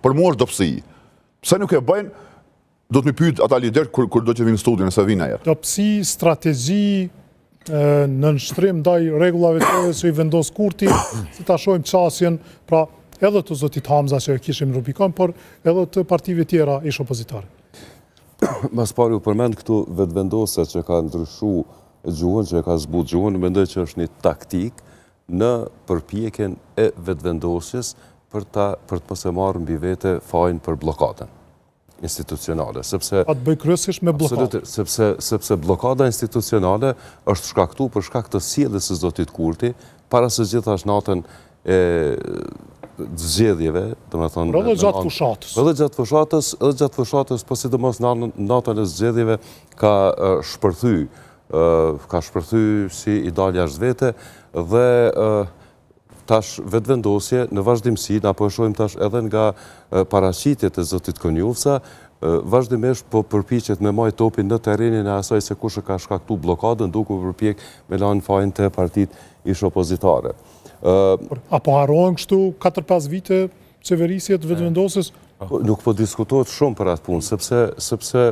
për mua është dobësi. Pse nuk e bëjnë, do të më pyet ata lider kur do të vinë në studion nëse vinë ajo. Dobësi, strategji në nështrim ndaj rregullave të që i vendos Kurti, si ta shohim çasjen, pra edhe të zotit Hamza që kishim Rubikon, por edhe të partive tjera ish opozitare. Mas pari u përmend këtu vetëvendosja që ka ndryshu gjuhën, që ka zbut gjuhën, mendoj që është një taktik në përpjekjen e vetëvendosjes për të mos e marrë mbi vete fajin për blokadën institucionale, sepse atë bëj kryesisht me blokadë. Sepse blokada institucionale është shkaktuar për shkak të sjelljes së zotit Kurti, para së gjithash natën e zgjedhjeve, domethënë edhe gjatë fushatës. Edhe gjatë fushatës, po sidomos natën e zgjedhjeve ka shpërthy si i dal jashtë vete dhe tash vetëvendosje në vazhdimsi, na po e shohim tash edhe nga paraqitjet e zotit Konjufsa, vazhdimisht po përpiqet me majt topin në terrenin e asaj se kush e ka shkaktuar blokadën, duke përpjek me lanë fajin të partitë ish opozitare. Apo harrohen kështu 4-5 vite qeverisje të vetëvendosjes? Nuk po diskutohet shumë për atë punë, sepse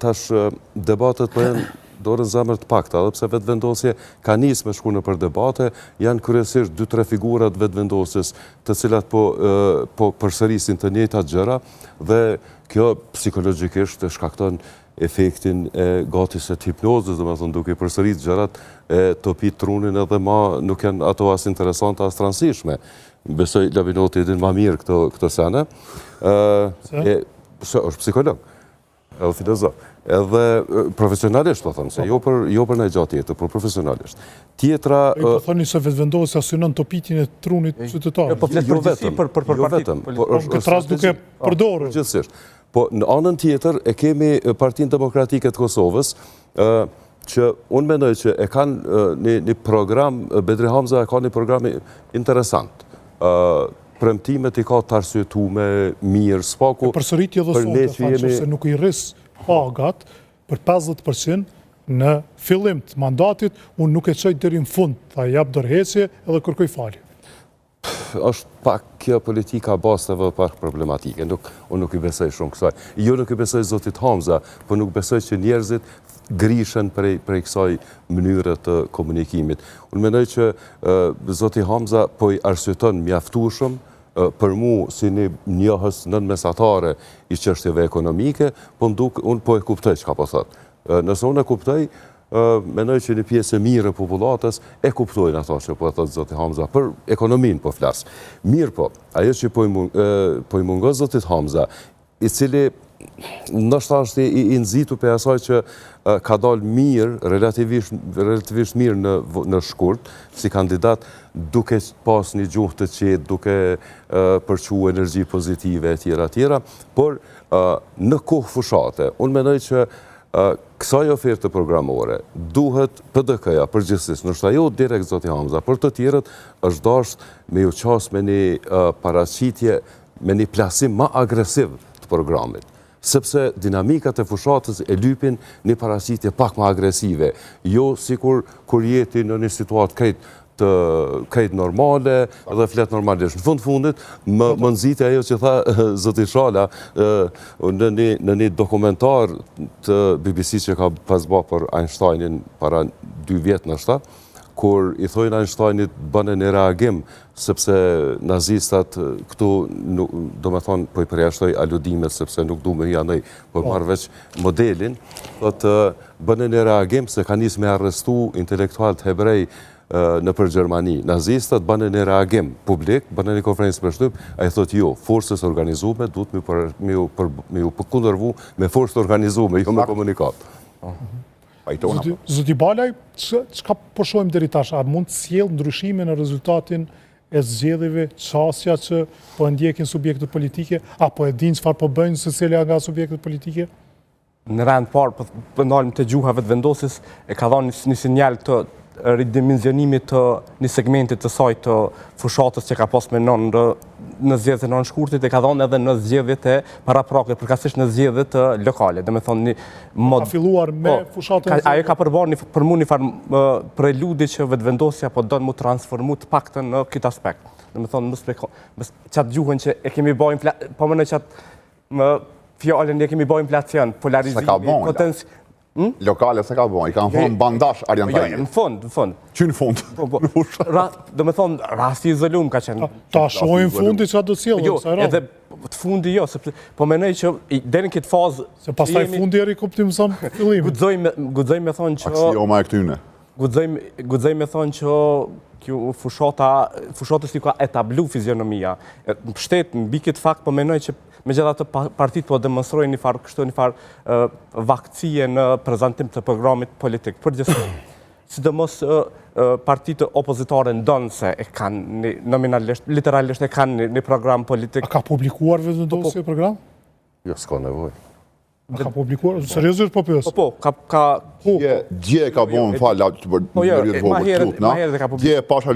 tash debatet po janë dorën zemër të pakta, edhe pse vetëvendosje ka nisë me shku në për debate, janë kryesisht 2-3 figurat vetëvendosjes të cilat po përsërisin të njëjtat gjëra dhe kjo psikologjikisht e shkakton efektin e gatisë të hipnozës, domethënë duke përsërit gjërat e topit trunin edhe ma nuk janë ato as interesante as transishme. Besoj Lavinoti edhin ma mirë këto sene. Është psikolog, edhe filozof. Edhe profesionalisht, po thëmë, se jo për në gjatë tjetër, por profesionalisht. Tjetra... Po thëni se vetëvendosja synon topitin e trunit qytetarë. Po flet përgjithësi për partitë. Këtë rast duke përdorur. Gjithsesi. Po në anën tjetër e kemi Partinë Demokratike të Kosovës, që unë mendoj që e kanë një program, Bedri Hamza e ka një program interesant. Premtimet i ka të arsyetume mirë, spaku... Përsëritje dhe sotë, faqë se nuk i rris pagat për 50% në fillim të mandatit, unë nuk e qoj deri në fund, tha jap dorëheqje edhe kërkoj falje. Është pak kjo politika basteve pak problematike, unë nuk i besoj shumë kësaj. Jo nuk i besoj zotit Hamza, po nuk besoj që njerëzit grishen prej kësaj mënyre të komunikimit. Unë mendoj që zoti Hamza po i arsyeton mjaftueshëm për mu si një njohës nën mesatare i çështjeve ekonomike, po unë po e kuptoj çka po thot. Nëse unë e kuptoj, mendoj që një pjesë e mirë e popullatës e kuptojnë ato që po e thot zoti Hamza, për ekonominë po flas. Mirë po, ajo që po i mungon zotit Hamza, i cili ndoshta është i nxitur për asaj që ka dalë mirë, relativisht mirë në shkurt, si kandidat, duke pas një gjuhë të qetë, duke përqu energji pozitive e tjera, por në kohë fushate, unë mendoj që kësaj oferte programore duhet PDK-ja përgjithsisht, nështë ajo direkt zoti Hamza, për të tjerët është dashur me ju qas me një paraqitje, me një plasim ma agresiv të programit. Sepse dinamikat e fushatës e lypin një paraqitje pak ma agresive, jo si kur jeti në një situatë krejt normale dhe flet normalisht. Në fundit, më nxiti ajo që tha zoti Shala në një dokumentar të BBC që ka pasba për Einsteinin para 2 vjet nështë, kur i thojnë Einsteinit bënë një reagim, sepse nazistat këtu, do me thonë, po i përjashtoj aludimet, sepse nuk du me janej, po i marrë veç modelin, bënë një reagim se ka njës me arrestu intelektualt hebrej në për Gjermani. Nazistat bënë një reagim publik, bënë një konferencë për shtyp, a i thot jo, forësës organizume, duhet me ju përkundërvu me forësët organizume, jo me komunikat. Zoti Balaj, çka po shohim deri tash, a mund të sjellë ndryshime në rezultatin e zgjedhjeve, çësja që po ndjekin subjektet politike, apo e dinë çfarë po bëjnë secila nga subjektet politike? Në rand parë, po ndalim te gjuha vetëvendosjes, e ka dhënë një sinjal të ridimensionimit të një segmentit të saj të fushatës që ka pas me në zgjedhjet e nën shkurtit, e ka dhënë edhe në zgjedhjet e paraprake, përkatësisht në zgjedhjet të lokale. Domethënë ka filluar me fushatën. Ajo ka përbërë për mua një farë preludi që vetëvendosja po don mu transformu të paktën në këtë aspekt. do të thonë çat gjuhën që e kemi bërë po më në çat më fjalën e kemi bërë inflacion, polarizim, Lokale se ka bon, I kanë thonë bandash Arjan Tajini. Në fund. Që në fund? Do me thonë, rasti izolum ka qenë. Ta shojnë fundi që do sjellë. Jo, edhe të fundi jo, sepse po menoj që deri në këtë fazë se pastaj fundi e rikuptim son fillimi. Guxoj me thonë që aksioma e këtyne. Guxoj me thonë që kjo fushatës ka etablu fizionomia. Në pështet, në bi këtë fakt, po menoj që megjithatë partitë po demonstrojnë një farë vakcie në prezantim të programit politik. Përgjithësi, sidomos partitë opozitare ndonë se e kanë nominalisht, literalisht e kanë një program politik. A ka publikuar vendosje program? Jo, s'ka nevoj. A ka publikuar? Seriozisht po pyes? Po, ka... Dje ka bon, falë, ma herë dhe ka publikuar. Dje pasha